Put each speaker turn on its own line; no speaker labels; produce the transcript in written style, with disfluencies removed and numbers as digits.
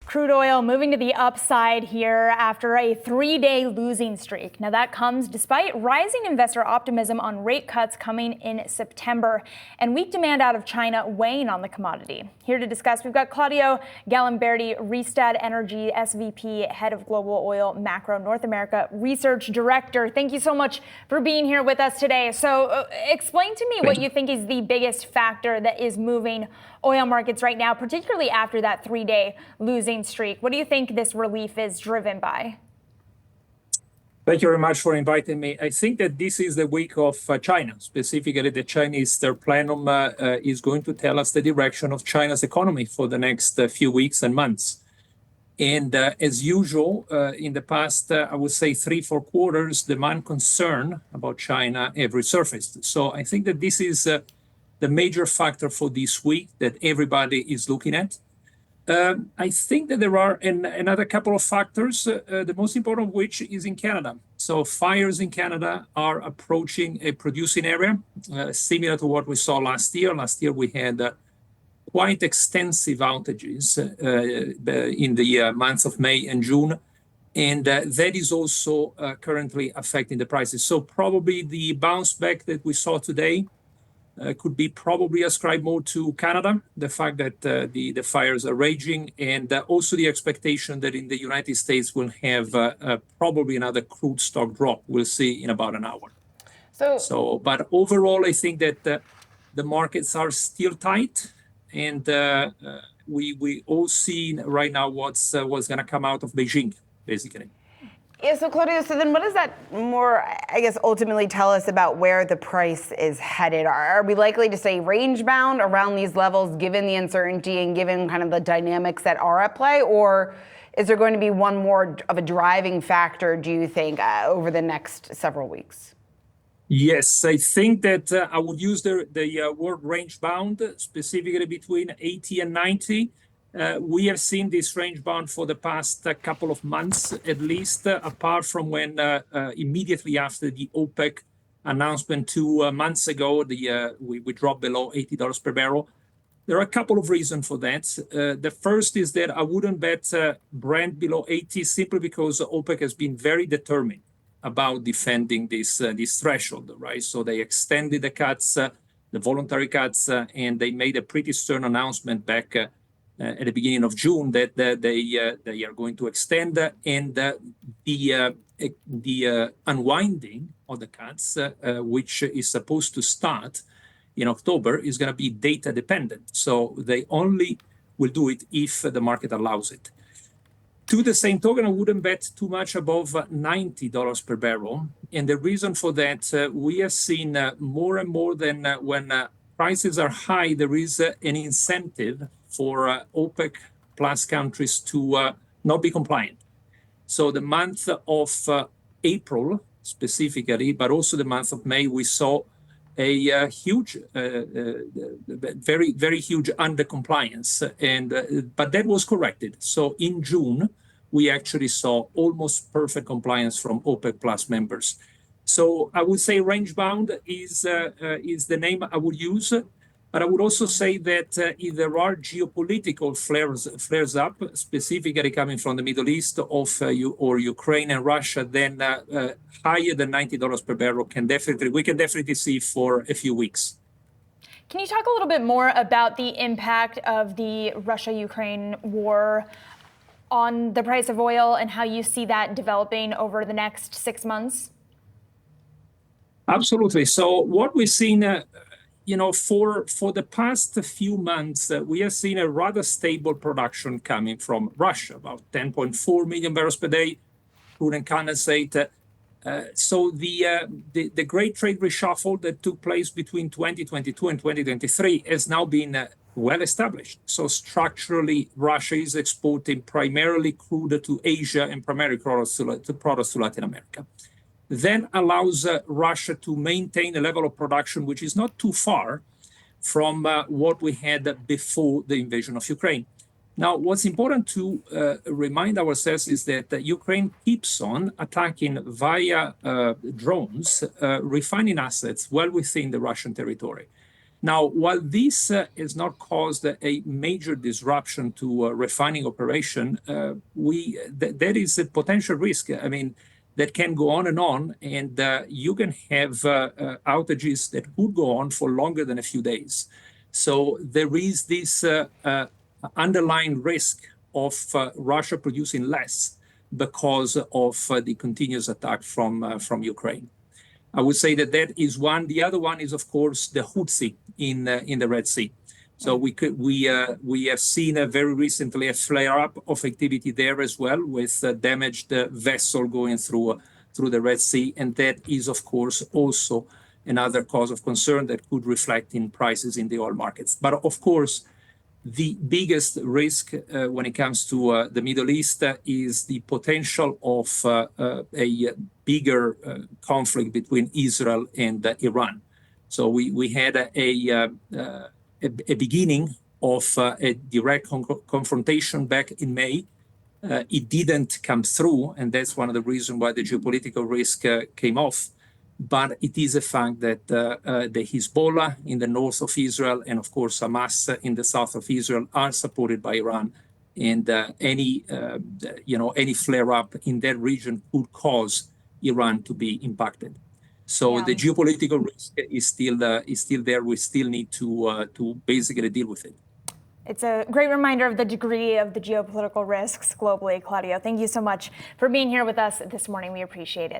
Crude oil moving to the upside here after a 3-day losing streak. Now that comes despite rising investor optimism on rate cuts coming in September and weak demand out of China weighing on the commodity. Here to discuss, we've got Claudio Galimberti, Rystad Energy SVP, Head of Global Oil Macro North America Research Director. Thank you so much for being here with us today. So explain to me what you think is the biggest factor that is moving oil markets right now, particularly after that 3-day losing streak. What do you think this relief is driven by?
Thank you very much for inviting me. I think that this is the week of China, specifically the Chinese. Their plenum is going to tell us the direction of China's economy for the next few weeks and months. And as usual, in the past, I would say 3-4 quarters, demand concern about China have resurfaced. So I think that this is the major factor for this week that everybody is looking at. I think that there are another couple of factors, the most important of which is in Canada. So fires in Canada are approaching a producing area, similar to what we saw last year. Last year, we had quite extensive outages in the months of May and June. And that is also currently affecting the prices. So probably the bounce back that we saw today could be probably ascribed more to Canada, the fact that the fires are raging, and also the expectation that in the United States we'll have probably another crude stock drop. We'll see in about an hour. But overall, I think that the markets are still tight, and we all see right now what's going to come out of Beijing, basically.
Yeah, so Claudio, so then what does that more, I guess, ultimately tell us about where the price is headed? Are we likely to stay range bound around these levels given the uncertainty and given kind of the dynamics that are at play? Or is there going to be one more of a driving factor, do you think, over the next several weeks?
Yes, I think that I would use the word range bound, specifically between 80 and 90. We have seen this range bound for the past couple of months, at least, apart from when immediately after the OPEC announcement 2 months ago, we dropped below $80 per barrel. There are a couple of reasons for that. The first is that I wouldn't bet Brent below 80 simply because OPEC has been very determined about defending this threshold, right? So they extended the cuts, the voluntary cuts, and they made a pretty stern announcement back at the beginning of June that they are going to extend, and the unwinding of the cuts, which is supposed to start in October, is going to be data dependent. So they only will do it if the market allows it. To the same token, I wouldn't bet too much above $90 per barrel. And the reason for that, we have seen more and more than when prices are high, there is an incentive for OPEC plus countries to not be compliant. So the month of April specifically, but also the month of May, we saw a huge, very, very huge undercompliance. But that was corrected. So in June, we actually saw almost perfect compliance from OPEC plus members. So I would say range bound is the name I would use. But I would also say that if there are geopolitical flares up, specifically coming from the Middle East or Ukraine and Russia, then higher than $90 per barrel we can definitely see for a few weeks.
Can you talk a little bit more about the impact of the Russia-Ukraine war on the price of oil and how you see that developing over the next 6 months?
Absolutely. So what we've seen, for the past few months, we have seen a rather stable production coming from Russia, about 10.4 million barrels per day, crude and condensate. So the great trade reshuffle that took place between 2022 and 2023 has now been well established. So structurally, Russia is exporting primarily crude to Asia and primarily products to Latin America. Then allows Russia to maintain a level of production which is not too far from what we had before the invasion of Ukraine. Now, what's important to remind ourselves is that Ukraine keeps on attacking via drones, refining assets well within the Russian territory. Now, while this has not caused a major disruption to refining operation, there is a potential risk. I mean, that can go on, and you can have outages that could go on for longer than a few days. So there is this underlying risk of Russia producing less because of the continuous attack from Ukraine. I would say that is one. The other one is, of course, the Houthi in the Red Sea. So we have seen very recently a flare-up of activity there as well, with a damaged vessel going through the Red Sea, and that is, of course, also another cause of concern that could reflect in prices in the oil markets. But of course, the biggest risk when it comes to the Middle East is the potential of a bigger conflict between Israel and Iran. So we had a beginning of a direct confrontation back in May. It didn't come through, and that's one of the reasons why the geopolitical risk came off. But it is a fact that the Hezbollah in the north of Israel and, of course, Hamas in the south of Israel are supported by Iran, and any flare-up in that region could cause Iran to be impacted. So the geopolitical risk is still there. We still need to basically deal with it.
It's a great reminder of the degree of the geopolitical risks globally, Claudio. Thank you so much for being here with us this morning. We appreciate it.